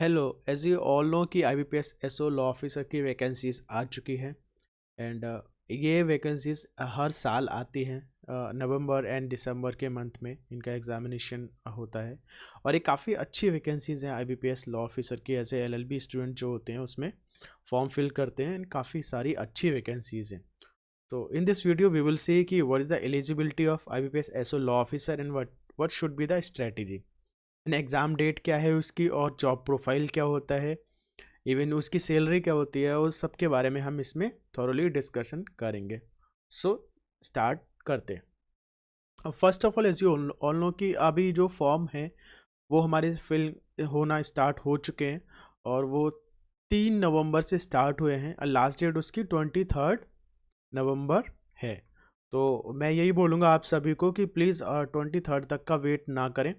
Hello, as you all know कि IBPS SO law officer की vacancies आ चुकी हैं। एंड ये वैकेंसीज हर साल आती हैं। नवंबर एंड दिसंबर के मंथ में इनका एग्जामिनेशन होता है। और ये काफ़ी अच्छी वैकेंसीज हैं आईबीपीएस लॉ ऑफिसर की। ऐसे एलएलबी स्टूडेंट जो होते हैं उसमें फॉर्म फिल करते हैं एंड काफ़ी सारी अच्छी वैकेंसीज हैं। तो in this video we will see कि what is the eligibility of IBPS SO law officer and what should be the strategy. Exam date क्या है उसकी, और जॉब प्रोफाइल क्या होता है, इवन उसकी सैलरी क्या होती है, उस सब के बारे में हम इसमें थॉरोली डिस्कशन करेंगे। सो स्टार्ट करते हैं। First of all as you all know कि अभी जो फॉर्म है वो हमारे फिल होना स्टार्ट हो चुके हैं। और वो 3 नवंबर से स्टार्ट हुए हैं और लास्ट डेट उसकी 23 नवंबर है। तो मैं यही बोलूँगा आप सभी को कि प्लीज़ 23 तक का वेट ना करें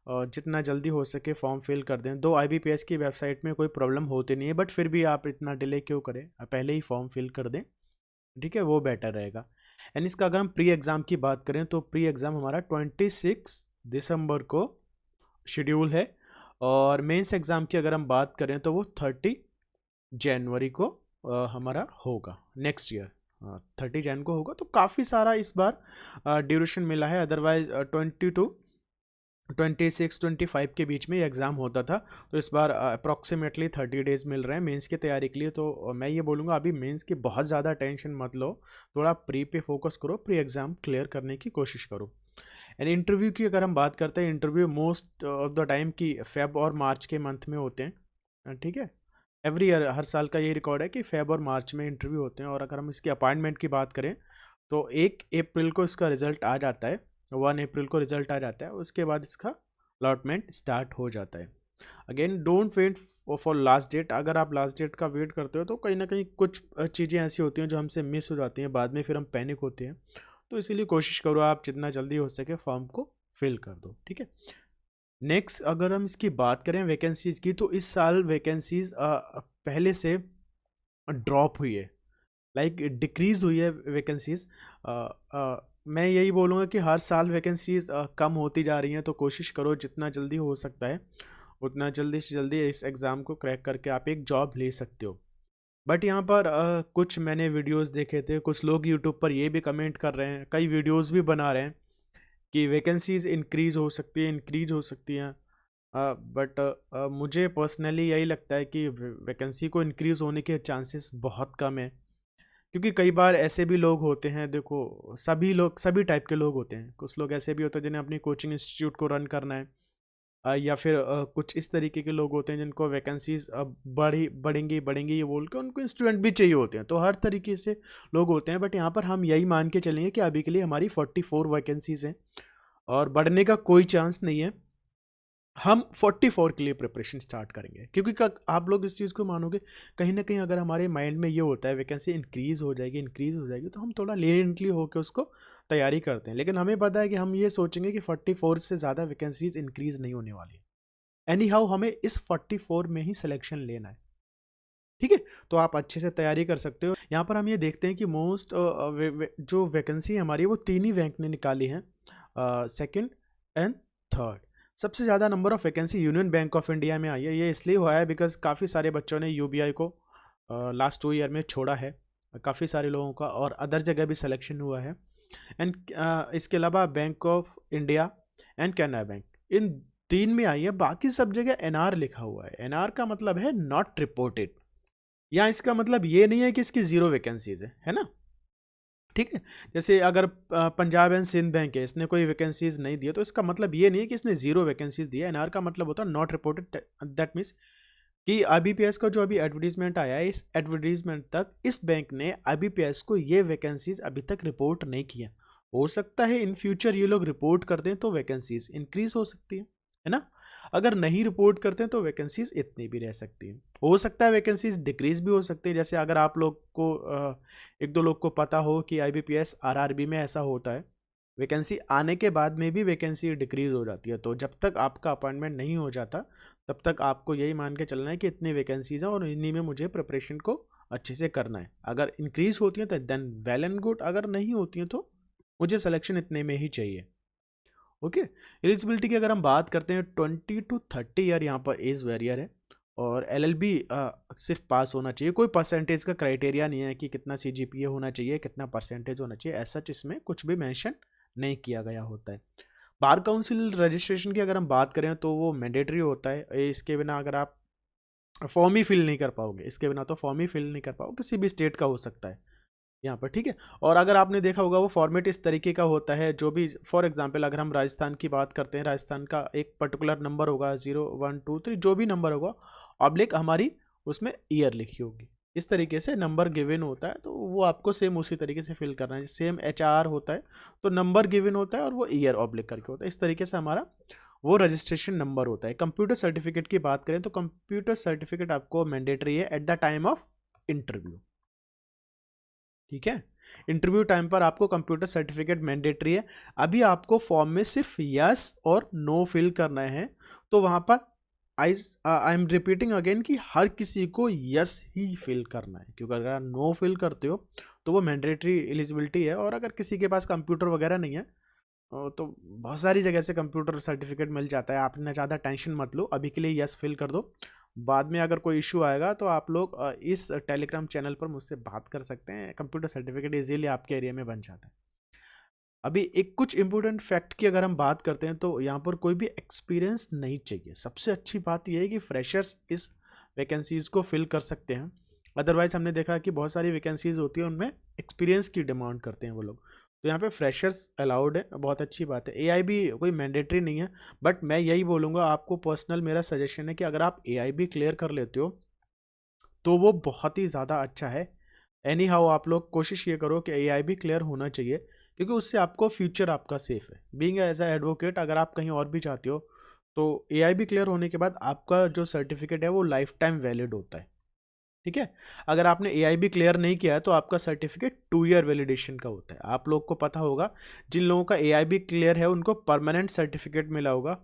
और जितना जल्दी हो सके फॉर्म फिल कर दें। दो आईबीपीएस की वेबसाइट में कोई प्रॉब्लम होती नहीं है, बट फिर भी आप इतना डिले क्यों करें, आप पहले ही फॉर्म फिल कर दें, ठीक है, वो बेटर रहेगा। एंड इसका अगर हम प्री एग्ज़ाम की बात करें तो प्री एग्ज़ाम हमारा 26 दिसंबर को शेड्यूल है। और मेंस एग्ज़ाम की अगर हम बात करें तो वो 30 जनवरी को हमारा होगा नेक्स्ट ईयर। 30 जन को होगा। तो काफ़ी सारा इस बार ड्यूरेशन मिला है। अदरवाइज 26-25 के बीच में ये एग्ज़ाम होता था। तो इस बार अप्रॉक्सीमेटली 30 डेज़ मिल रहे हैं मेंस की तैयारी के लिए। तो मैं ये बोलूँगा अभी मेंस की बहुत ज़्यादा टेंशन मत लो, थोड़ा प्री पे फोकस करो, प्री एग्ज़ाम क्लियर करने की कोशिश करो। एंड इंटरव्यू की अगर हम बात करते हैं, interview most of the time की फेब और मार्च के मंथ में होते हैं, ठीक है। एवरी ईयर हर साल का ये रिकॉर्ड है कि फेब और मार्च में इंटरव्यू होते हैं। और अगर हम इसकी अपॉइंटमेंट की बात करें तो 1 अप्रैल को इसका रिजल्ट आ जाता है, 1 अप्रैल को रिजल्ट आ जाता है। उसके बाद इसका अलॉटमेंट स्टार्ट हो जाता है। Again don't wait for last date. अगर आप लास्ट डेट का वेट करते हो तो कहीं ना कहीं कुछ चीज़ें ऐसी होती हैं जो हमसे मिस हो जाती हैं, बाद में फिर हम पैनिक होते हैं। तो इसीलिए कोशिश करो आप जितना जल्दी हो सके फॉर्म को फिल कर दो, ठीक है। नेक्स्ट अगर हम इसकी बात करें वैकेंसीज की, तो इस साल वैकेंसीज पहले से ड्रॉप हुई है, लाइक डिक्रीज हुई है वैकेंसीज। मैं यही बोलूँगा कि हर साल वैकेंसीज कम होती जा रही हैं। तो कोशिश करो जितना जल्दी हो सकता है उतना जल्दी से जल्दी इस एग्ज़ाम को क्रैक करके आप एक जॉब ले सकते हो। बट यहाँ पर कुछ मैंने वीडियोस देखे थे, कुछ लोग यूट्यूब पर ये भी कमेंट कर रहे हैं, कई वीडियोस भी बना रहे हैं कि वैकेंसीज इंक्रीज हो सकती है, इंक्रीज हो सकती हैं। बट मुझे पर्सनली यही लगता है कि वैकेंसी को इंक्रीज होने के चांसेस बहुत कम है। क्योंकि कई बार ऐसे भी लोग होते हैं, देखो सभी लोग सभी टाइप के लोग होते हैं। कुछ लोग ऐसे भी होते हैं जिन्हें अपनी कोचिंग इंस्टीट्यूट को रन करना है, या फिर कुछ इस तरीके के लोग होते हैं जिनको वैकेंसीज अब बढ़ेंगी बढ़ेंगी ये बोल के उनको स्टूडेंट भी चाहिए होते हैं। तो हर तरीके से लोग होते हैं। बट यहाँ पर हम यही मान के चलेंगे कि अभी के लिए हमारी 44 वैकेंसीज हैं और बढ़ने का कोई चांस नहीं है। हम 44 के लिए प्रिपरेशन स्टार्ट करेंगे, क्योंकि आप लोग इस चीज़ को मानोगे, कहीं ना कहीं अगर हमारे माइंड में ये होता है वैकेंसी इंक्रीज़ हो जाएगी इंक्रीज़ हो जाएगी, तो हम थोड़ा लेंटली होकर उसको तैयारी करते हैं। लेकिन हमें पता है कि हम ये सोचेंगे कि 44 से ज़्यादा वैकेंसीज इंक्रीज़ नहीं होने वाली है। एनी हाउ हमें इस 44 में ही सिलेक्शन लेना है, ठीक है। तो आप अच्छे से तैयारी कर सकते हो। यहाँ पर हम ये देखते हैं कि मोस्ट जो वैकेंसी हमारी वो 3 ही बैंक ने निकाली है, सेकंड एंड थर्ड। सबसे ज़्यादा number of vacancy union bank of India में आई है। ये इसलिए हुआ है बिकॉज काफ़ी सारे बच्चों ने यूबीआई को लास्ट 2 ईयर में छोड़ा है, काफ़ी सारे लोगों का, और अदर जगह भी सिलेक्शन हुआ है। एंड इसके अलावा bank of India and Canara bank, इन 3 में आई है। बाकी सब जगह एनआर लिखा हुआ है। एनआर का मतलब है नॉट रिपोर्टेड, या इसका मतलब ये नहीं है कि इसकी 0 वैकेंसीज है ना, ठीक है। जैसे अगर पंजाब एंड सिंध बैंक है, इसने कोई वैकेंसीज नहीं दी है, तो इसका मतलब ये नहीं है कि इसने 0 वैकेंसीज दिया। एनआर का मतलब होता है नॉट रिपोर्टेड। दैट मीन्स कि आईबीपीएस का जो अभी एडवर्टीजमेंट आया है, इस एडवर्टीजमेंट तक इस बैंक ने आईबीपीएस को ये वैकेंसीज अभी तक रिपोर्ट नहीं किया। हो सकता है इन फ्यूचर ये लोग रिपोर्ट कर दें तो वैकेंसीज इंक्रीज हो सकती है ना। अगर नहीं रिपोर्ट करते हैं तो वैकेंसीज इतनी भी रह सकती हैं। हो सकता है वैकेंसीज डिक्रीज भी हो सकती है। जैसे अगर आप लोग को एक दो लोग को पता हो कि आईबीपीएस आरआरबी में ऐसा होता है, वैकेंसी आने के बाद में भी वैकेंसी डिक्रीज हो जाती है। तो जब तक आपका अपॉइंटमेंट नहीं हो जाता तब तक आपको यही मान के चलना है कि इतनी वैकेंसीज हैं और इन्हीं में मुझे प्रिपरेशन को अच्छे से करना है। अगर इंक्रीज होती हैं तो देन वेल एंड गुड, अगर नहीं होती हैं तो मुझे सिलेक्शन इतने में ही चाहिए। ओके। एलिजिबिलिटी की अगर हम बात करते हैं, 20 to 30 ईयर यहाँ पर एज वेरियर है। और एलएलबी सिर्फ पास होना चाहिए, कोई परसेंटेज का क्राइटेरिया नहीं है कि कितना सीजीपीए होना चाहिए, कितना परसेंटेज होना चाहिए, ऐसा इसमें कुछ भी मेंशन नहीं किया गया होता है। बार काउंसिल रजिस्ट्रेशन की अगर हम बात करें तो वो मैंडेटरी होता है, इसके बिना अगर आप फॉर्म ही फिल नहीं कर पाओगे, इसके बिना तो फॉर्म ही फिल नहीं कर पाओगे, किसी भी स्टेट का हो सकता है यहाँ पर, ठीक है। और अगर आपने देखा होगा वो फॉर्मेट इस तरीके का होता है, जो भी फॉर एग्जांपल अगर हम राजस्थान की बात करते हैं, राजस्थान का एक पर्टिकुलर नंबर होगा 0 1 2 3 जो भी नंबर होगा, ऑब्लिक हमारी उसमें ईयर लिखी होगी, इस तरीके से नंबर गिवन होता है, तो वो आपको सेम उसी तरीके से फिल करना है। सेम HR होता है तो नंबर गिवन होता है और वो ईयर ऑब्लिक करके होता है, इस तरीके से हमारा वो रजिस्ट्रेशन नंबर होता है। कंप्यूटर सर्टिफिकेट की बात करें तो कंप्यूटर सर्टिफिकेट आपको मैंडेटरी है at the time of interview, ठीक है। इंटरव्यू टाइम पर आपको कंप्यूटर सर्टिफिकेट मैंडेटरी है। अभी आपको फॉर्म में सिर्फ यस और नो फिल करना है, तो वहां पर आई एम रिपीटिंग अगेन कि हर किसी को यस ही फिल करना है, क्योंकि अगर आप नो फिल करते हो तो वो मैंडेटरी एलिजिबिलिटी है। और अगर किसी के पास कंप्यूटर वगैरह नहीं है तो बहुत सारी जगह से कंप्यूटर सर्टिफिकेट मिल जाता है, आप इतना ज़्यादा टेंशन मत लो, अभी के लिए यस फिल कर दो। बाद में अगर कोई इशू आएगा तो आप लोग इस टेलीग्राम चैनल पर मुझसे बात कर सकते हैं, कंप्यूटर सर्टिफिकेट इजीली आपके एरिया में बन जाता है। अभी एक कुछ इंपॉर्टेंट फैक्ट की अगर हम बात करते हैं तो यहाँ पर कोई भी एक्सपीरियंस नहीं चाहिए। सबसे अच्छी बात यह है कि फ्रेशर्स इस वैकेंसीज को फिल कर सकते हैं, अदरवाइज हमने देखा कि बहुत सारी वैकेंसीज होती है उनमें एक्सपीरियंस की डिमांड करते हैं वो लोग, तो यहाँ पे फ्रेशर्स अलाउड है, बहुत अच्छी बात है। एआई भी कोई मैंडेटरी नहीं है, बट मैं यही बोलूँगा आपको, पर्सनल मेरा सजेशन है कि अगर आप एआई भी क्लियर कर लेते हो तो वो बहुत ही ज़्यादा अच्छा है। एनी हाउ आप लोग कोशिश ये करो कि एआई भी क्लियर होना चाहिए, क्योंकि उससे आपको फ्यूचर आपका सेफ है। बीइंग एज ए एडवोकेट अगर आप कहीं और भी जाते हो तो एआई भी क्लियर होने के बाद आपका जो सर्टिफिकेट है वो लाइफ टाइम वैलिड होता है, ठीक है। अगर आपने एआई भी क्लियर नहीं किया है तो आपका सर्टिफिकेट 2 ईयर वैलिडेशन का होता है। आप लोग को पता होगा जिन लोगों का एआई भी क्लियर है उनको परमानेंट सर्टिफिकेट मिला होगा,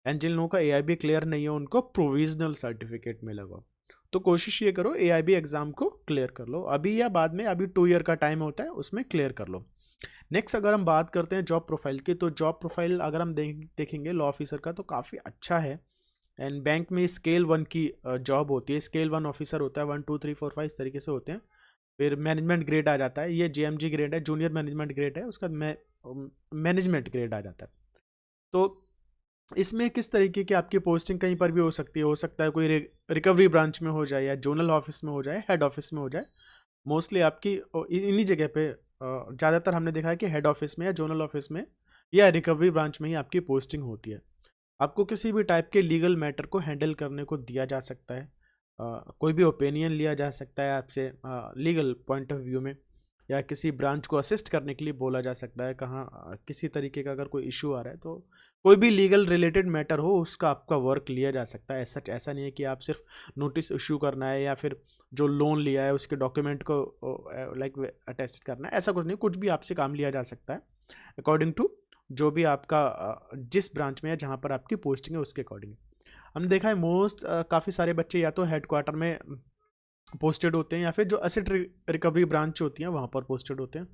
एंड जिन लोगों का एआई भी क्लियर नहीं है उनको प्रोविजनल सर्टिफिकेट मिला होगा। तो कोशिश ये करो एआईबी एग्जाम को क्लियर कर लो अभी या बाद में, अभी 2 ईयर का टाइम होता है उसमें क्लियर कर लो। नेक्स्ट अगर हम बात करते हैं जॉब प्रोफाइल की, तो जॉब प्रोफाइल अगर हम देखेंगे लॉ ऑफिसर का तो काफ़ी अच्छा है। एंड बैंक में स्केल 1 की जॉब होती है, स्केल 1 ऑफिसर होता है, 1 2 3 4 5 इस तरीके से होते हैं। फिर मैनेजमेंट ग्रेड आ जाता है, ये जेएमजी ग्रेड है, जूनियर मैनेजमेंट ग्रेड है, उसका मैनेजमेंट ग्रेड आ जाता है। तो इसमें किस तरीके की आपकी पोस्टिंग कहीं पर भी हो सकती है, हो सकता है कोई रिकवरी ब्रांच में हो जाए या जोनल ऑफिस में हो जाए, हेड ऑफिस में हो जाए। मोस्टली आपकी इन्हीं जगह पे ज़्यादातर हमने देखा है कि हेड ऑफिस में या जोनल ऑफिस में या रिकवरी ब्रांच में ही आपकी पोस्टिंग होती है। आपको किसी भी टाइप के लीगल मैटर को हैंडल करने को दिया जा सकता है, कोई भी ओपिनियन लिया जा सकता है आपसे लीगल पॉइंट ऑफ व्यू में, या किसी ब्रांच को असिस्ट करने के लिए बोला जा सकता है, कहाँ किसी तरीके का अगर कोई इशू आ रहा है तो कोई भी लीगल रिलेटेड मैटर हो उसका आपका वर्क लिया जा सकता है। ऐसा नहीं है कि आप सिर्फ नोटिस इशू करना है या फिर जो लोन लिया है उसके डॉक्यूमेंट को लाइक अटेस्ट करना है, ऐसा कुछ नहीं, कुछ भी आपसे काम लिया जा सकता है अकॉर्डिंग टू जो भी आपका जिस ब्रांच में है जहाँ पर आपकी पोस्टिंग है उसके अकॉर्डिंग। हमने देखा है मोस्ट काफ़ी सारे बच्चे या तो हेडक्वार्टर में पोस्टेड होते हैं या फिर जो एसेट रिकवरी ब्रांच होती है वहाँ पर पोस्टेड होते हैं,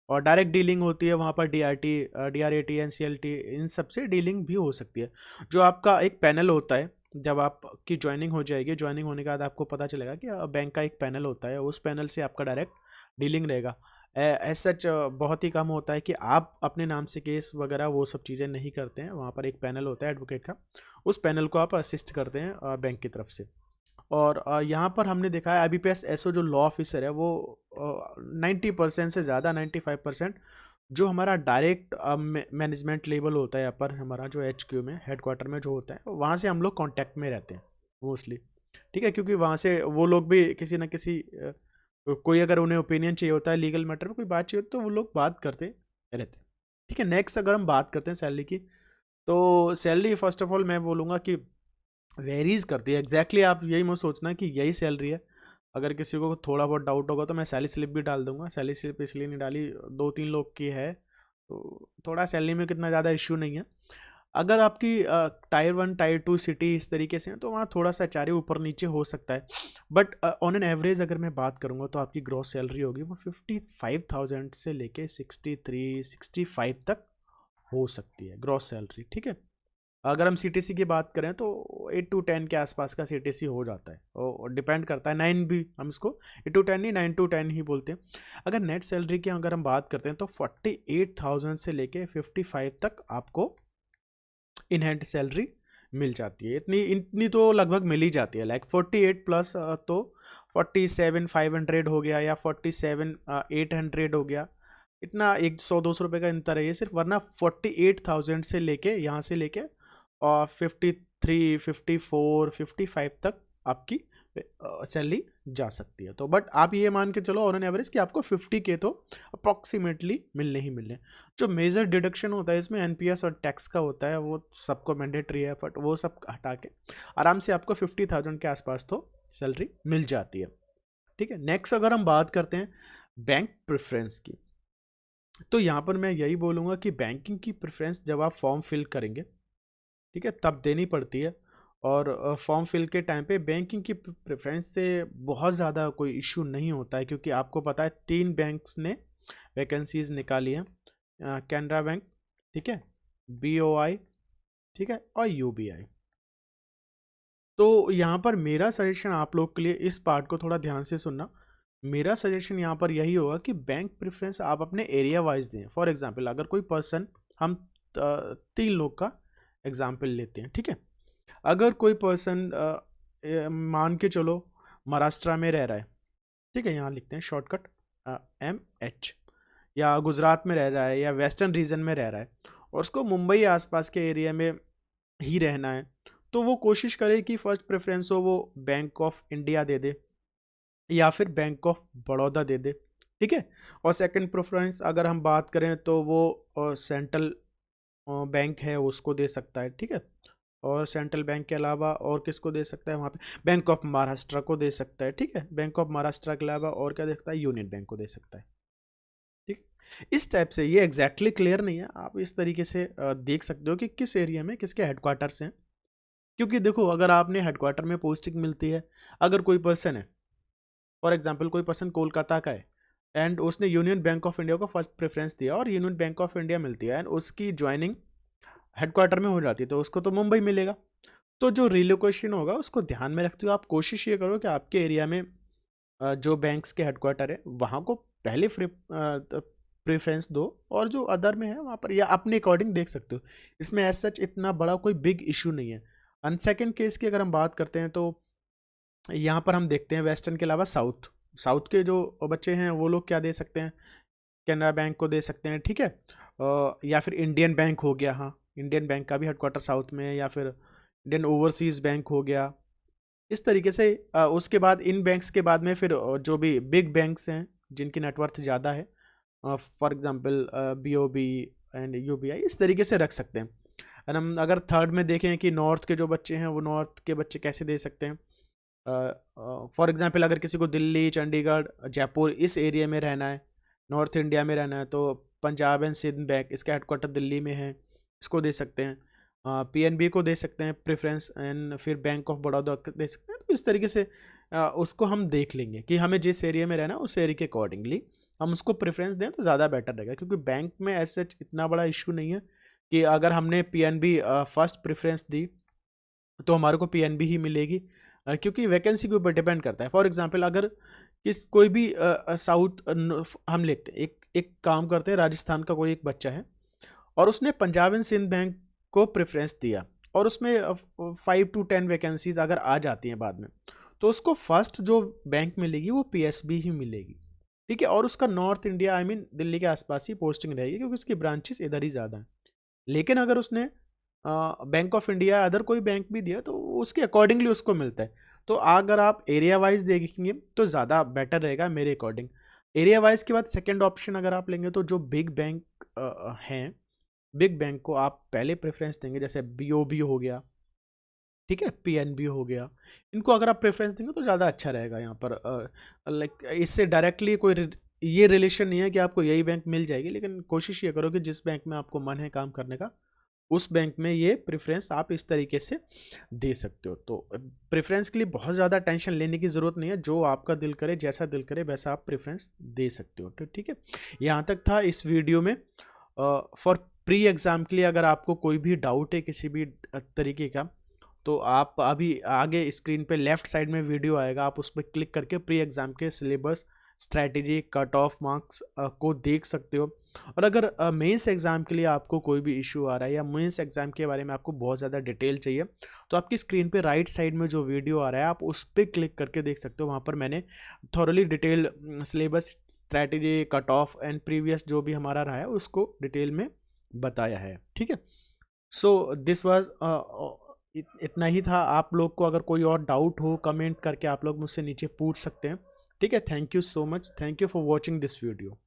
और डायरेक्ट डीलिंग होती है वहाँ पर DRT NCLT इन सब से डीलिंग भी हो सकती है। जो आपका एक पैनल होता है, जब आपकी ज्वाइनिंग हो जाएगी, ज्वाइनिंग होने के बाद आपको पता चलेगा कि बैंक का एक पैनल होता है, उस पैनल से आपका डायरेक्ट डीलिंग रहेगा। एज सच बहुत ही कम होता है कि आप अपने नाम से केस वगैरह वो सब चीज़ें नहीं करते हैं, वहाँ पर एक पैनल होता है एडवोकेट का, उस पैनल को आप असिस्ट करते हैं बैंक की तरफ से। और यहाँ पर हमने देखा है IBPS SO जो लॉ ऑफिसर है वो 90% से ज़्यादा 95% जो हमारा डायरेक्ट मैनेजमेंट लेवल होता है, अपर हमारा जो HQ में हेडक्वार्टर में जो होता है वहाँ से हम लोग कांटेक्ट में रहते हैं मोस्टली, ठीक है, क्योंकि वहाँ से वो लोग भी किसी ना किसी कोई अगर उन्हें ओपिनियन चाहिए होता है लीगल मैटर में, कोई बात चाहिए तो वो लोग बात करते रहते हैं, ठीक है। नेक्स्ट अगर हम बात करते हैं सैलरी की, तो सैलरी फर्स्ट ऑफ ऑल मैं बोलूँगा कि वेरीज करती है एग्जैक्टली आप यही मत सोचना कि यही सैलरी है। अगर किसी को थोड़ा बहुत डाउट होगा तो मैं सैलरी स्लिप भी डाल दूंगा, सैलरी स्लिप इसलिए नहीं डाली, 2 3 लोग की है तो थोड़ा सैलरी में कितना ज़्यादा इश्यू नहीं है। अगर आपकी टायर 1 टायर 2 सिटी इस तरीके से है तो वहाँ थोड़ा सा चारे ऊपर नीचे हो सकता है, बट ऑन एन एवरेज अगर मैं बात करूँगा तो आपकी ग्रॉस सैलरी होगी वो 55,000 से लेके 63 65 तक हो सकती है ग्रॉस सैलरी, ठीक है। अगर हम सीटीसी की बात करें तो 8 to 10 के आसपास का सीटीसी हो जाता है, और डिपेंड करता है 9 भी, हम इसको 8 to 10 नहीं 9 to 10 ही बोलते हैं। अगर नेट सैलरी की अगर हम बात करते हैं तो 48,000 से लेके 55 तक आपको इन हैंड सैलरी मिल जाती है। इतनी इतनी तो लगभग मिल ही जाती है, लाइक 48 प्लस तो 47,500 हो गया, या 47,800 हो गया। इतना 100-200 रुपये का अंतर है ये सिर्फ, वरना 48,000 से लेके यहाँ से लेके और 53, 54, 55 तक आपकी सैलरी जा सकती है। तो बट आप ये मान के चलो ऑन एन एवरेज कि आपको 50K तो अप्रॉक्सीमेटली मिलने ही मिलने। जो मेजर डिडक्शन होता है इसमें एनपीएस और टैक्स का होता है, वो सबको मैंडेटरी है, बट वो सब हटा के आराम से आपको 50,000 के आसपास तो सैलरी मिल जाती है। ठीक है, नेक्स्ट अगर हम बात करते हैं बैंक प्रेफरेंस की, तो यहाँ पर मैं यही बोलूँगा कि बैंकिंग की प्रेफरेंस जब आप फॉर्म फिल करेंगे, ठीक है, तब देनी पड़ती है। और फॉर्म फिल के टाइम पे बैंकिंग की प्रेफरेंस से बहुत ज़्यादा कोई इशू नहीं होता है, क्योंकि आपको पता है 3 बैंक्स ने वैकेंसीज निकाली हैं, कैनरा बैंक, ठीक है, बीओआई, ठीक है, और यूबीआई। तो यहाँ पर मेरा सजेशन आप लोग के लिए, इस पार्ट को थोड़ा ध्यान से सुनना, मेरा सजेशन यहाँ पर यही होगा कि बैंक प्रेफरेंस आप अपने एरिया वाइज दें। फॉर एग्जांपल अगर कोई पर्सन, हम 3 लोग का एग्जांपल लेते हैं, ठीक है, अगर कोई पर्सन मान के चलो महाराष्ट्र में रह रहा है, ठीक है, यहाँ लिखते हैं शॉर्टकट MH, या गुजरात में रह रहा है, या वेस्टर्न रीजन में रह रहा है, और उसको मुंबई आसपास के एरिया में ही रहना है, तो वो कोशिश करे कि फर्स्ट प्रेफरेंस हो वो बैंक ऑफ इंडिया दे दे, या फिर बैंक ऑफ बड़ौदा दे दे, ठीक है। और सेकंड प्रेफरेंस अगर हम बात करें तो वो सेंट्रल बैंक है उसको दे सकता है, ठीक है। और सेंट्रल बैंक के अलावा और किसको दे सकता है वहाँ पे, बैंक ऑफ महाराष्ट्र को दे सकता है, ठीक है। बैंक ऑफ महाराष्ट्र के अलावा और क्या दे सकता है, यूनियन बैंक को दे सकता है, ठीक है। इस टाइप से, ये एग्जैक्टली क्लियर नहीं है, आप इस तरीके से देख सकते हो कि किस एरिया में किसके हेडक्वार्टर्स हैं। क्योंकि देखो अगर आपने हेडक्वार्टर में पोस्टिंग मिलती है, अगर कोई पर्सन है, फॉर एग्जाम्पल कोई पर्सन कोलकाता का है, एंड उसने यूनियन बैंक ऑफ इंडिया को फर्स्ट प्रेफरेंस दिया और यूनियन बैंक ऑफ इंडिया मिलती है, एंड उसकी ज्वाइनिंग हेडक्वार्टर में हो जाती है, तो उसको तो मुंबई मिलेगा। तो जो रिलोकेशन होगा उसको ध्यान में रखते हुए आप कोशिश ये करो कि आपके एरिया में जो बैंक्स के हेडक्वार्टर है वहाँ को पहले प्रेफरेंस दो, और जो अदर में है वहाँ पर या अपने अकॉर्डिंग देख सकते हो। इसमें एज सच इतना बड़ा कोई बिग इशू नहीं है। एंड सेकेंड केस की अगर हम बात करते हैं तो यहाँ पर हम देखते हैं वेस्टर्न के अलावा साउथ, साउथ के जो बच्चे हैं वो लोग क्या दे सकते हैं, कैनरा बैंक को दे सकते हैं, ठीक है। या फिर इंडियन बैंक हो गया, हाँ इंडियन बैंक का भी हेडक्वार्टर साउथ में है, या फिर इंडियन ओवरसीज़ बैंक हो गया। इस तरीके से उसके बाद इन बैंक्स के बाद में फिर जो भी बिग बैंक्स हैं जिनकी नेटवर्थ ज़्यादा है, for example BOB and UBI, इस तरीके से रख सकते हैं। और हम अगर थर्ड में देखें कि नॉर्थ के जो बच्चे हैं वो नॉर्थ के बच्चे कैसे दे सकते हैं, फॉर एग्जांपल अगर किसी को दिल्ली, चंडीगढ़, जयपुर इस एरिया में रहना है, नॉर्थ इंडिया में रहना है, तो पंजाब एंड सिंध बैंक, इसका हेडक्वार्टर दिल्ली में है, इसको दे सकते हैं। PNB को दे सकते हैं प्रेफरेंस, एंड फिर बैंक ऑफ बड़ौदा दे सकते हैं। तो इस तरीके से उसको हम देख लेंगे कि हमें जिस एरिया में रहना है उस एरिया के अकॉर्डिंगली हम उसको प्रेफरेंस दें तो ज़्यादा बेटर रहेगा, क्योंकि बैंक में ऐसे इतना बड़ा इशू नहीं है कि अगर हमने PNB फर्स्ट प्रेफरेंस दी तो हमारे को PNB ही मिलेगी, क्योंकि वैकेंसी के ऊपर डिपेंड करता है। फॉर एग्जांपल अगर कोई भी साउथ हम लेते हैं, एक काम करते हैं, राजस्थान का कोई एक बच्चा है और उसने पंजाब एंड सिंध बैंक को प्रेफरेंस दिया, और उसमें 5 to 10 वैकेंसीज अगर आ जाती हैं बाद में, तो उसको फर्स्ट जो बैंक मिलेगी वो PSB ही मिलेगी, ठीक है। और उसका नॉर्थ इंडिया दिल्ली के आसपास ही पोस्टिंग रहेगी, क्योंकि उसकी ब्रांचेस इधर ही ज़्यादा हैं। लेकिन अगर उसने बैंक ऑफ इंडिया अदर कोई बैंक भी दिया तो उसके अकॉर्डिंगली उसको मिलता है। तो अगर आप एरिया वाइज देखेंगे तो ज़्यादा बेटर रहेगा मेरे अकॉर्डिंग। एरिया वाइज के बाद सेकंड ऑप्शन अगर आप लेंगे तो जो बिग बैंक हैं, बिग बैंक को आप पहले प्रेफरेंस देंगे, जैसे BOB हो गया, ठीक है, PNB हो गया, इनको अगर आप प्रेफरेंस देंगे तो ज़्यादा अच्छा रहेगा। यहाँ पर लाइक इससे डायरेक्टली कोई ये रिलेशन नहीं है कि आपको यही बैंक मिल जाएगी, लेकिन कोशिश ये करो कि जिस बैंक में आपको मन है काम करने का उस बैंक में ये प्रेफरेंस आप इस तरीके से दे सकते हो। तो प्रेफरेंस के लिए बहुत ज़्यादा टेंशन लेने की ज़रूरत नहीं है, जो आपका दिल करे, जैसा दिल करे वैसा आप प्रेफरेंस दे सकते हो। तो ठीक है, यहाँ तक था इस वीडियो में फॉर प्री एग्ज़ाम के लिए अगर आपको कोई भी डाउट है किसी भी तरीके का, तो आप अभी आगे स्क्रीन पे लेफ्ट साइड में वीडियो आएगा, आप उस पर क्लिक करके प्री एग्ज़ाम के syllabus, strategy, cut off marks को देख सकते हो। और अगर मेंस एग्ज़ाम के लिए आपको कोई भी इशू आ रहा है या मेंस एग्ज़ाम के बारे में आपको बहुत ज़्यादा डिटेल चाहिए, तो आपकी स्क्रीन पे राइट साइड में जो वीडियो आ रहा है आप उस पर क्लिक करके देख सकते हो। वहाँ पर मैंने thoroughly detail syllabus, strategy, cut off and previous जो भी हमारा रहा है उसको डिटेल में बताया है। ठीक है, सो दिस वाज इतना ही था। आप लोग को अगर कोई और डाउट हो कमेंट करके आप लोग मुझसे नीचे पूछ सकते हैं। ठीक है, thank you so much, thank you for watching this video.